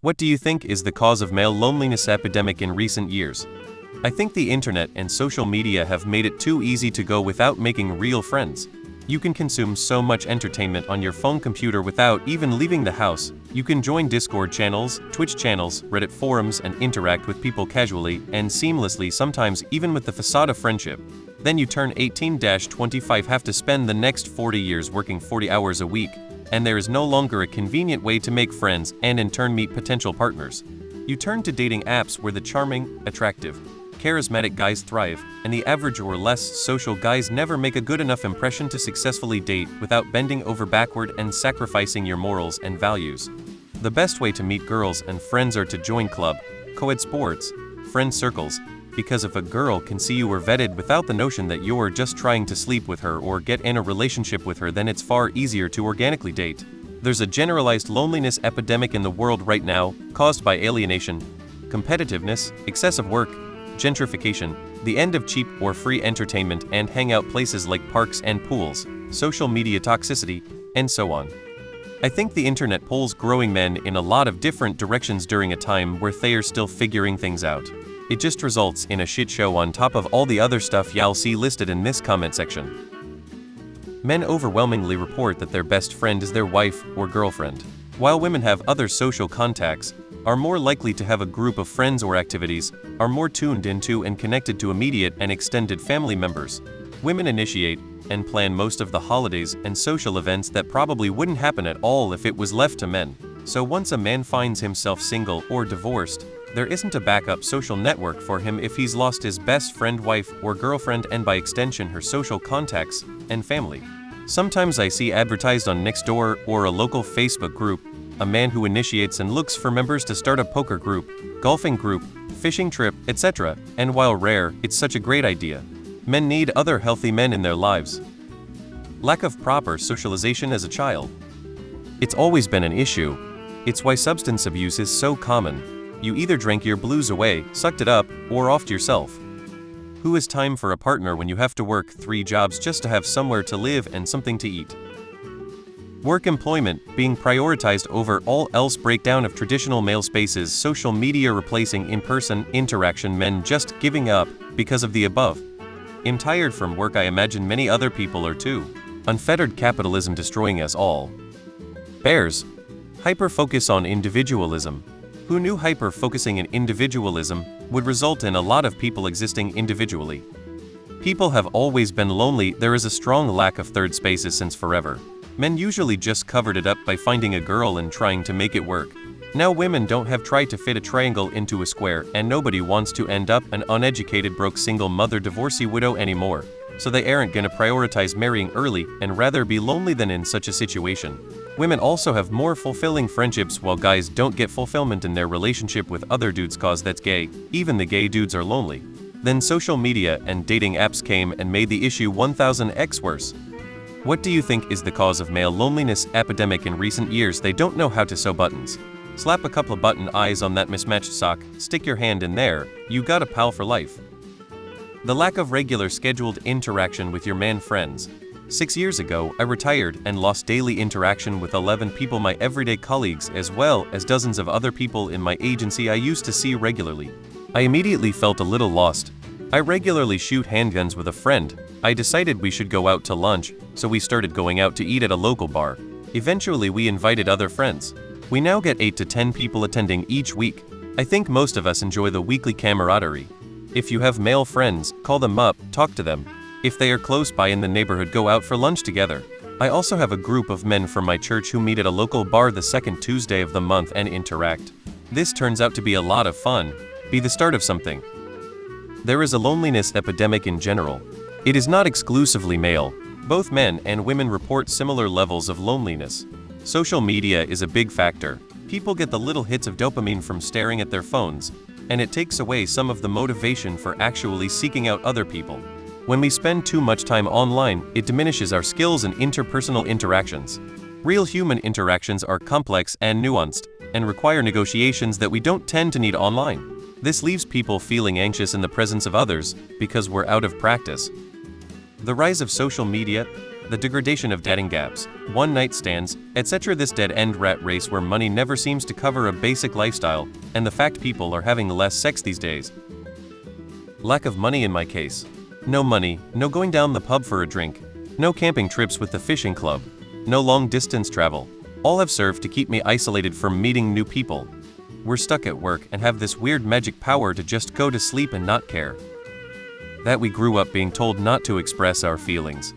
What do you think is the cause of male loneliness epidemic in recent years? I think the internet and social media have made it too easy to go without making real friends. You can consume so much entertainment on your phone computer without even leaving the house. You can join Discord channels, Twitch channels, Reddit forums, and interact with people casually and seamlessly, sometimes even with the facade of friendship. Then you turn 18-25, have to spend the next 40 years working 40 hours a week, and there is no longer a convenient way to make friends and in turn meet potential partners. You turn to dating apps where the charming, attractive, charismatic guys thrive, and the average or less social guys never make a good enough impression to successfully date without bending over backward and sacrificing your morals and values. The best way to meet girls and friends are to join club, co-ed sports, friend circles, because if a girl can see you were vetted without the notion that you're just trying to sleep with her or get in a relationship with her, then it's far easier to organically date. There's a generalized loneliness epidemic in the world right now, caused by alienation, competitiveness, excessive work, gentrification, the end of cheap or free entertainment and hangout places like parks and pools, social media toxicity, and so on. I think the internet pulls growing men in a lot of different directions during a time where they are still figuring things out. It just results in a shit show on top of all the other stuff y'all see listed in this comment section. Men overwhelmingly report that their best friend is their wife or girlfriend, while women have other social contacts, are more likely to have a group of friends or activities, are more tuned into and connected to immediate and extended family members. Women initiate and plan most of the holidays and social events that probably wouldn't happen at all if it was left to men. So once a man finds himself single or divorced, there isn't a backup social network for him if he's lost his best friend, wife, or girlfriend, and by extension her social contacts and family. Sometimes I see advertised on Nextdoor or a local Facebook group, a man who initiates and looks for members to start a poker group, golfing group, fishing trip, etc. And while rare, it's such a great idea. Men need other healthy men in their lives. Lack of proper socialization as a child. It's always been an issue. It's why substance abuse is so common. You either drank your blues away, sucked it up, or offed yourself. Who has time for a partner when you have to work 3 jobs just to have somewhere to live and something to eat? Work employment being prioritized over all else, breakdown of traditional male spaces, social media replacing in-person interaction, men just giving up because of the above. I'm tired from work, I imagine many other people are too. Unfettered capitalism destroying us all. Bears. Hyper-focus on individualism. Who knew hyper-focusing on individualism would result in a lot of people existing individually? People have always been lonely. There is a strong lack of third spaces since forever. Men usually just covered it up by finding a girl and trying to make it work. Now women don't have tried to fit a triangle into a square, and nobody wants to end up an uneducated, broke, single mother, divorcee, widow anymore. So they aren't gonna prioritize marrying early and rather be lonely than in such a situation. Women also have more fulfilling friendships while guys don't get fulfillment in their relationship with other dudes cause that's gay. Even the gay dudes are lonely. Then social media and dating apps came and made the issue 1000x worse. What do you think is the cause of male loneliness epidemic in recent years? They don't know how to sew buttons. Slap a couple of button eyes on that mismatched sock, stick your hand in there, you got a pal for life. The lack of regular scheduled interaction with your man friends. 6 years ago, I retired and lost daily interaction with 11 people, my everyday colleagues, as well as dozens of other people in my agency I used to see regularly. I immediately felt a little lost. I regularly shoot handguns with a friend. I decided we should go out to lunch, so we started going out to eat at a local bar. Eventually we invited other friends. We now get 8 to 10 people attending each week. I think most of us enjoy the weekly camaraderie. If you have male friends, call them up, talk to them. If they are close by in the neighborhood, go out for lunch together. I also have a group of men from my church who meet at a local bar the second Tuesday of the month and interact. This turns out to be a lot of fun. Be the start of something. There is a loneliness epidemic in general. It is not exclusively male. Both men and women report similar levels of loneliness. Social media is a big factor. People get the little hits of dopamine from staring at their phones, and it takes away some of the motivation for actually seeking out other people. When we spend too much time online, it diminishes our skills and interpersonal interactions. Real human interactions are complex and nuanced, and require negotiations that we don't tend to need online. This leaves people feeling anxious in the presence of others because we're out of practice. The rise of social media the degradation of dating gaps, one-night stands, etc. This dead-end rat race where money never seems to cover a basic lifestyle, and the fact people are having less sex these days. Lack of money in my case. No money, no going down the pub for a drink, no camping trips with the fishing club, no long-distance travel. All have served to keep me isolated from meeting new people. We're stuck at work and have this weird magic power to just go to sleep and not care. That we grew up being told not to express our feelings.